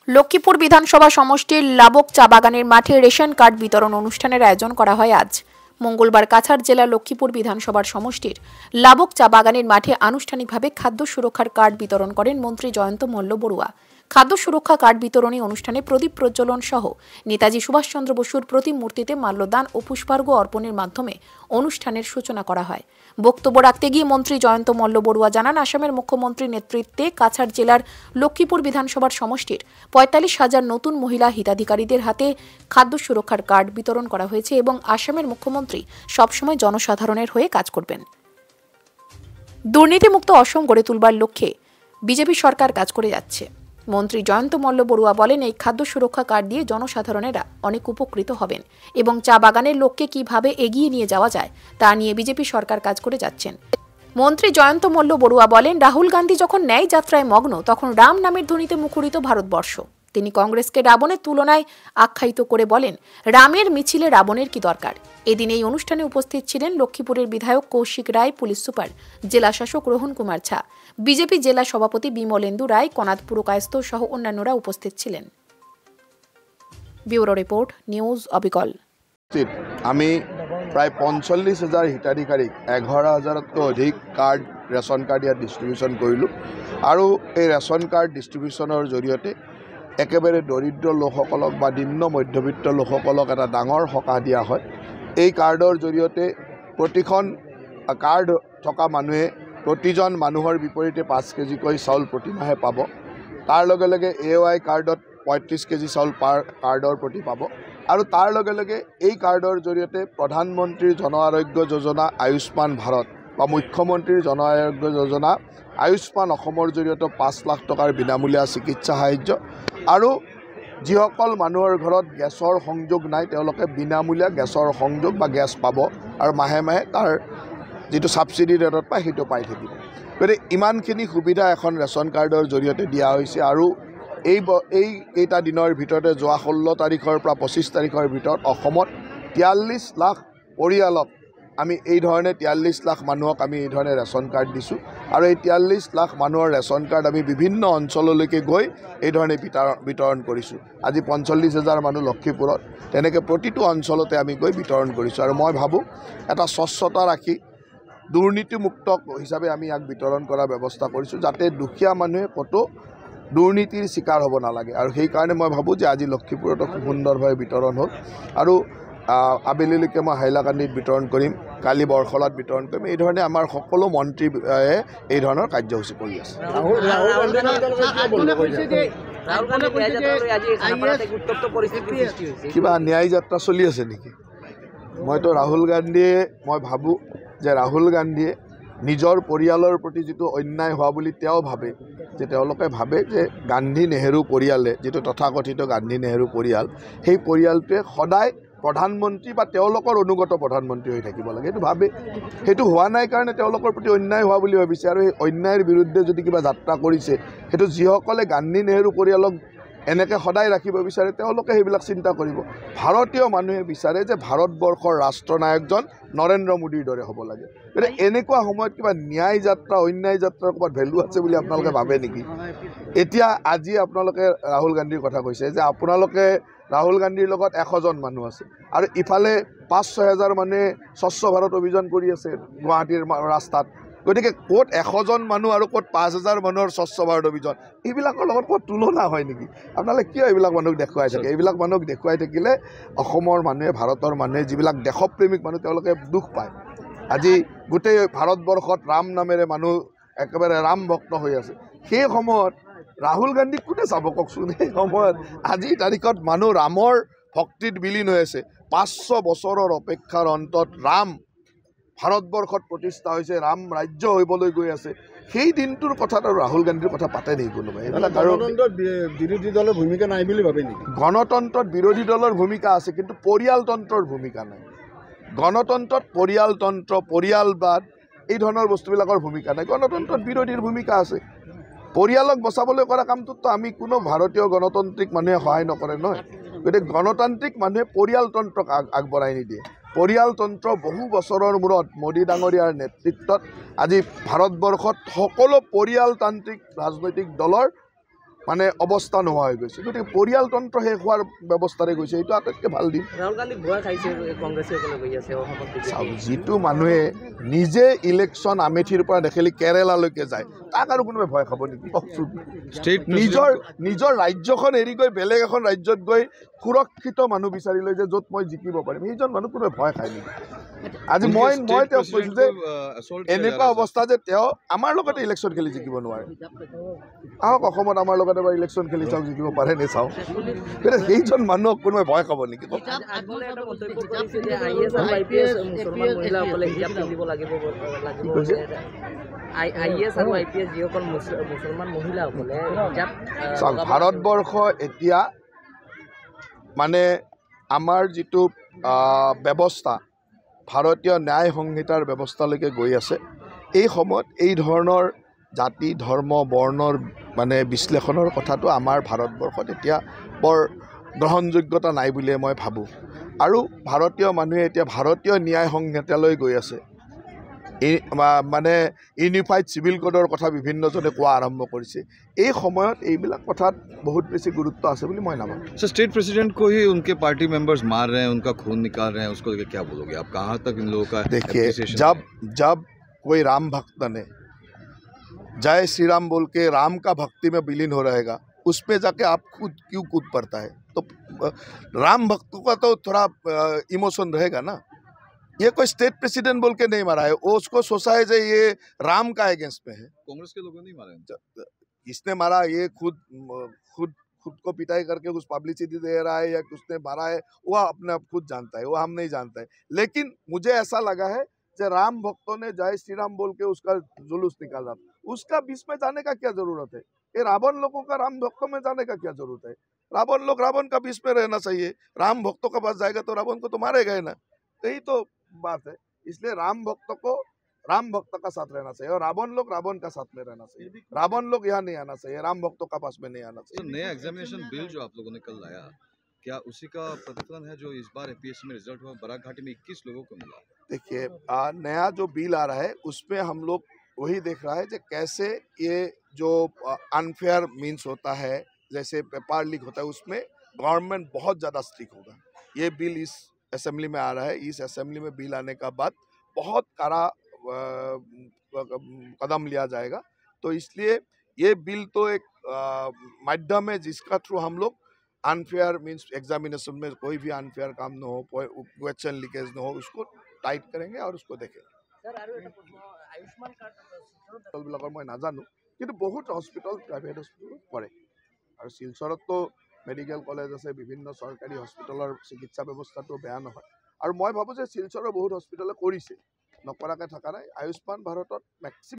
লক্ষ্মীপুর বিধানসভা সমষ্টির লাবক চা বাগানের মাঠে রেশন কার্ড বিতরণ অনুষ্ঠানের আয়োজন করা হয় আজ। মঙ্গলবার কাছাড় জেলা লক্ষ্মীপুর বিধানসভার সমষ্টির লাবক চা বাগানের মাঠে আনুষ্ঠানিকভাবে খাদ্য সুরক্ষার কার্ড বিতরণ করেন মন্ত্রী জয়ন্ত মল্ল বড়ুয়া। খাদ্য সুরক্ষা কার্ড বিতরণী অনুষ্ঠানে প্রদীপ প্রজ্বলন সহ নেতাজি সুভাষচন্দ্র বসুর প্রতিমূর্তিতে মাল্যদান ও পুষ্পার্ঘ্য অর্পণের মাধ্যমে অনুষ্ঠানের সূচনা করা হয়। বক্তব্য রাখতে গিয়ে মন্ত্রী জয়ন্ত মল্ল বড়ুয়া জানান, আসামের মুখ্যমন্ত্রীর নেতৃত্বে কাছাড় জেলার লক্ষ্মীপুর বিধানসভার সমষ্টির ৪৫,০০০ নতুন মহিলা হিতাধিকারীদের হাতে খাদ্য সুরক্ষার কার্ড বিতরণ করা হয়েছে এবং আসামের মুখ্যমন্ত্রী সবসময় জনসাধারণের হয়ে কাজ করবেন। দুর্নীতিমুক্ত অসম গড়ে তুলবার লক্ষ্যে বিজেপি সরকার কাজ করে যাচ্ছে। মন্ত্রী জয়ন্ত মল্ল বড়ুয়া বলেন, এই খাদ্য সুরক্ষা কার্ড দিয়ে জনসাধারণেরা অনেক উপকৃত হবেন এবং চা বাগানের লোককে কিভাবে এগিয়ে নিয়ে যাওয়া যায় তা নিয়ে বিজেপি সরকার কাজ করে যাচ্ছেন। মন্ত্রী জয়ন্ত মল্ল বড়ুয়া বলেন, রাহুল গান্ধী যখন ন্যায় যাত্রায় মগ্ন তখন রাম নামের ধ্বনিতে মুখরিত ভারতবর্ষ। তিনি কংগ্রেসকে রাবণের তুলনায় আখ্যায়িত করে বলেন, রামের মিছিলে রাবণের কি দরকার। এদিন এই অনুষ্ঠানে উপস্থিত ছিলেন লক্ষ্মীপুরের বিধায়ক কৌশিক রায়, পুলিশ সুপার, জেলা শাসক রোহন কুমার ঝা, বিজেপি জেলা সভাপতি বিমলেন্দু রায়, কনাদ পুরকায়স্থ সহ অন্যান্যরা উপস্থিত ছিলেন। ব্যুরো রিপোর্ট, নিউজ অবিকল। আমি প্রায় ৪৫,০০০ হিতাধিকাৰীক ১১,০০০তকৈ অধিক কাৰ্ড ৰেচন কাৰ্ড ইয়াত ডিষ্ট্ৰিবিউশ্যন কৰিলোঁ আৰু এই ৰেচন কাৰ্ড ডিষ্ট্ৰিবিউশ্যনৰ জৰিয়তে একেবাৰে দৰিদ্ৰ লোকসকলক বা নিম্ন মধ্যবিত্ত লোকসকলক এটা ডাঙৰ সকাহ দিয়া হয়। এই কাৰ্ডৰ জৰিয়তে প্ৰতিখন কাৰ্ড থকা মানুহে প্ৰতিজন মানুহৰ বিপৰীতে ৫ কেজিকৈ চাউল প্ৰতিমাহে পাব। তাৰ লগে লগে AOI কাৰ্ডত ৩৫ কেজি চাউল পাৰ কাৰ্ডৰ প্ৰতি পাব আৰু তাৰ লগে লগে এই কাৰ্ডৰ জৰিয়তে প্ৰধানমন্ত্ৰীৰ জন আৰোগ্য যোজনা আয়ুষ্মান ভাৰত বা মুখ্যমন্ত্ৰীৰ জন আৰোগ্য যোজনা আয়ুষ্মান অসমৰ জৰিয়তে ৫ লাখ টকাৰ বিনামূলীয়া চিকিৎসা সাহায্য আৰু যিসকল মানুহৰ ঘৰত গেছৰ সংযোগ নাই তেওঁলোকে বিনামূলীয়া গেছৰ সংযোগ বা গেছ পাব আৰু মাহে মাহে তাৰ যিটো ছাবচিডি ৰেটত পায় সেইটো পাই থাকিব। গতিকে ইমানখিনি সুবিধা এখন ৰেচন কাৰ্ডৰ জৰিয়তে দিয়া হৈছে আৰু এইকেইটা দিনৰ ভিতৰতে যোৱা ১৬ তাৰিখৰ পৰা ২৫ তাৰিখৰ ভিতৰত অসমত ৪৩ লাখ পৰিয়ালক আমি এই ধৰণে ৪৩ লাখ মানুহক আমি এই ধৰণে ৰেচন কাৰ্ড দিছোঁ আৰু এই ৪৩ লাখ মানুহৰ ৰেচন কাৰ্ড আমি বিভিন্ন অঞ্চললৈকে গৈ এই ধৰণে বিতৰণ কৰিছোঁ। আজি ৪৫,০০০ মানুহ লক্ষ্মীপুৰত, তেনেকৈ প্ৰতিটো অঞ্চলতে আমি গৈ বিতৰণ কৰিছোঁ আৰু মই ভাবোঁ এটা স্বচ্ছতা ৰাখি দুৰ্নীতিমুক্ত হিচাপে আমি ইয়াক বিতৰণ কৰাৰ ব্যৱস্থা কৰিছোঁ, যাতে দুখীয়া মানুহে ক'তো দুৰ্নীতিৰ শিকাৰ হ'ব নালাগে। আৰু সেইকাৰণে মই ভাবোঁ যে আজি লক্ষ্মীপুৰতো খুব সুন্দৰভাৱে বিতৰণ হ'ল আৰু আবেলিলৈকে মই হাইলাকান্দিত বিতৰণ কৰিম, কালি বৰখলাত বিতৰণ কৰিম। এই ধৰণে আমাৰ সকলো মন্ত্ৰীয়ে এই ধৰণৰ কাৰ্যসূচী কৰি আছে। কিবা ন্যায় যাত্ৰা চলি আছে নেকি? মই ভাবোঁ যে ৰাহুল গান্ধীয়ে নিজৰ পৰিয়ালৰ প্ৰতি যিটো অন্যায় হোৱা বুলি তেওঁ ভাবে, যে তেওঁলোকে ভাবে যে গান্ধী নেহেৰু পৰিয়ালে, যিটো তথাকথিত গান্ধী নেহেৰু পৰিয়াল, সেই পৰিয়ালটোৱে সদায় প্ৰধানমন্ত্ৰী বা তেওঁলোকৰ অনুগত প্ৰধানমন্ত্ৰী হৈ থাকিব লাগে, সেইটো ভাবে। সেইটো হোৱা নাই কাৰণে তেওঁলোকৰ প্ৰতি অন্যায় হোৱা বুলি ভাবিছে আৰু সেই অন্যায়ৰ বিৰুদ্ধে যদি কিবা যাত্ৰা কৰিছে, সেইটো যিসকলে গান্ধী নেহেৰু পৰিয়ালক এনেকৈ সদায় ৰাখিব বিচাৰে তেওঁলোকে সেইবিলাক চিন্তা কৰিব। ভাৰতীয় মানুহে বিচাৰে যে ভাৰতবৰ্ষৰ ৰাষ্ট্ৰনায়কজন নৰেন্দ্ৰ মোদীৰ দৰে হ'ব লাগে। গতিকে এনেকুৱা সময়ত কিবা ন্যায় যাত্ৰা অন্যায় যাত্ৰাৰ ক'ৰবাত ভেলু আছে বুলি আপোনালোকে ভাবে নেকি? এতিয়া আজি আপোনালোকে ৰাহুল গান্ধীৰ কথা কৈছে যে আপোনালোকে ৰাহুল গান্ধীৰ লগত ১০০জন মানুহ আছে আৰু ইফালে ৫-৬ হাজাৰ মানুহে স্বচ্ছ ভাৰত অভিযান কৰি আছে গুৱাহাটীৰ ৰাস্তাত। গতিকে ক'ত ১০০জন মানুহ আৰু ক'ত ৫,০০০ মানুহৰ স্বচ্ছ ভাৰত অভিযান, এইবিলাকৰ লগত ক'ত তুলনা হয় নেকি? আপোনালোকে কিয় এইবিলাক মানুহক দেখুৱাই থাকে? এইবিলাক মানুহক দেখুৱাই থাকিলে অসমৰ মানুহে, ভাৰতৰ মানুহে, যিবিলাক দেশপ্ৰেমিক মানুহ তেওঁলোকে দুখ পায়। আজি গোটেই ভাৰতবৰ্ষত ৰাম নামেৰে মানুহ একেবাৰে ৰাম ভক্ত হৈ আছে। সেই সময়ত ৰাহুল গান্ধীক কোনে চাব কওকচোন? সেই সময়ত আজিৰ তাৰিখত মানুহ ৰামৰ ভক্তিত বিলীন হৈ আছে। ৫০০ বছৰৰ অপেক্ষাৰ অন্তত ৰাম ভাৰতবৰ্ষত প্ৰতিষ্ঠা হৈছে, ৰাম ৰাজ্য হ'বলৈ গৈ আছে। সেই দিনটোৰ কথাত আৰু ৰাহুল গান্ধীৰ কথা পাতে নেকি কোনোবাই? এইবিলাক আৰু বিৰোধী দলৰ ভূমিকা নাই বুলি ভাবে নেকি? গণতন্ত্ৰত বিৰোধী দলৰ ভূমিকা আছে, কিন্তু পৰিয়ালতন্ত্ৰৰ ভূমিকা নাই। গণতন্ত্ৰত পৰিয়ালতন্ত্ৰ, পৰিয়ালবাদ এই ধৰণৰ বস্তুবিলাকৰ ভূমিকা নাই। গণতন্ত্ৰত বিৰোধীৰ ভূমিকা আছে। পৰিয়ালক বচাবলৈ কৰা কামটোতো আমি কোনো ভাৰতীয় গণতান্ত্ৰিক মানুহে সহায় নকৰে নহয়। গতিকে গণতান্ত্ৰিক মানুহে পৰিয়ালতন্ত্ৰক আগবঢ়াই নিদিয়ে। পৰিয়ালতন্ত্ৰ বহু বছৰৰ মূৰত মোদী ডাঙৰীয়াৰ নেতৃত্বত আজি ভাৰতবৰ্ষত সকলো পৰিয়ালতান্ত্ৰিক ৰাজনৈতিক দলৰ মানে অৱস্থা নোহোৱা হৈ গৈছে গতিকে পৰিয়ালতন্ত্ৰ শেষ হোৱাৰ ব্যৱস্থাৰে গৈছে এইটো আটাইতকৈ ভাল দিন ৰাহুল গান্ধী ভয় খাইছে কংগ্ৰেছীসকলে কৈ আছে চাওক যিটো মানুহে নিজে ইলেকশ্যন আমেথিৰ পৰা দেখিলি কেৰেলালৈকে যায় তাক আৰু কোনোবাই ভয় খাব নেকি কওকচোন নিজৰ ৰাজ্যখন এৰি গৈ বেলেগ এখন ৰাজ্যত গৈ সুৰক্ষিত মানুহ বিচাৰি লৈ যে য'ত মই জিকিব পাৰিম সেইজন মানুহ কোনোবাই ভয় খায় নেকি আজি মই তেওঁক কৈছোঁ যে এনেকুৱা অৱস্থা যে তেওঁ আমাৰ লগতে ইলেকশ্যন খেলি জিকিব নোৱাৰে আহক অসমত আমাৰ লগত এবাৰ ইলেকশ্যন খেলি চাওক জিকিব পাৰে নে চাওঁ কিন্তু সেইজন মানুহক কোনোবাই ভয় খাব নেকি চাওক ভাৰতবৰ্ষ এতিয়া মানে আমাৰ যিটো ব্যৱস্থা ভাৰতীয় ন্যায় সংহিতাৰ ব্যৱস্থালৈকে গৈ আছে এই সময়ত এই ধৰণৰ জাতি ধৰ্ম বৰ্ণৰ মানে বিশ্লেষণৰ কথাটো আমাৰ ভাৰতবৰ্ষত এতিয়া বৰ গ্ৰহণযোগ্যতা নাই বুলিয়ে মই ভাবোঁ আৰু ভাৰতীয় মানুহে এতিয়া ভাৰতীয় ন্যায় সংহিতালৈ গৈ আছে মানে ইউনিফাইড চিভিল কোডৰ কথা বিভিন্নজনে কোৱা আৰম্ভ কৰিছে এই সময়ত এইবিলাক কথাত বহুত বেছি গুৰুত্ব আছে বুলি মই নাভাবোঁ सर स्टेट प्रेसिडेंट को ही उनके पार्टी मेंबर्स मार रहे हैं उनका खून निकाल रहे हैं उसको लेकर क्या बोलोगे आप कहाँ तक इन लोगों का देखिए जब कोई राम भक्त ने जय श्री राम बोल के राम का भक्ति में विलीन हो रहेगा उसमें जाके आप खुद क्यों कूद पड़ता है तो राम भक्तों का तो थोड़ा इमोशन रहेगा ना ये कोई स्टेट प्रेसिडेंट बोल के नहीं मारा है वो उसको सोचा है जो ये राम का अगेंस्ट में है कांग्रेस के लोगों ने मारा इसने मारा ये खुद को पिटाई करके कुछ पब्लिसिटी दे रहा है या उसने मारा है वो अपने आप खुद जानता है वो हम नहीं जानते हैं लेकिन मुझे ऐसा लगा है कि राम भक्तों ने जय श्री राम बोल के उसका जुलूस निकाला उसका बीच में जाने का क्या जरूरत है ये रावण लोगों का राम भक्तों में जाने का क्या जरूरत है रावण लोग रावण का बीच में रहना चाहिए राम भक्तों का पास जाएगा तो रावण को तो मारेगा ही ना यही तो बात है इसलिए राम भक्त को राम भक्त का साथ रहना चाहिए और रावण लोग रावण का साथ में रहना चाहिए रावण लोग यहाँ नहीं आना चाहिए राम भक्तों का पास में नहीं आना चाहिए नया एग्जामिनेशन बिल जो आप लोगों ने कल लाया क्या उसी का प्रतिफलन है जो इस बार एपीएससी में रिजल्ट हुआ बराक घाटी में 21 लोगों को मिला देखिए नया जो बिल आ रहा है उसमें हम लोग वही देख रहा है कि कैसे ये जो अनफेयर मीन्स होता है जैसे पेपर लीक होता है उसमें गवर्नमेंट बहुत ज़्यादा स्ट्रिक्ट होगा ये बिल इस असेंबली में आ रहा है इस असेंबली में बिल आने का बाद बहुत कड़ा कदम लिया जाएगा तो इसलिए ये बिल तो एक माध्यम है जिसका थ्रू हम लोग अनफेयर मीन्स एग्जामिनेशन में कोई भी अनफेयर काम न हो क्वेश्चन लीकेज न हो उसको टाइट करेंगे और उसको देखेंगे मैं नाजानो কিন্তু বহুত হস্পিটেল প্ৰাইভেট হস্পিটেল পৰে আৰু শিলচৰতো মেডিকেল কলেজ আছে বিভিন্ন চৰকাৰী হস্পিটেলৰ চিকিৎসা ব্যৱস্থাটো বেয়া নহয় আৰু মই ভাবোঁ যে শিলচৰৰ বহুত হস্পিটেলে কৰিছে নকৰাকৈ থকা নাই আয়ুষ্মান ভাৰতত মেক্সিমাম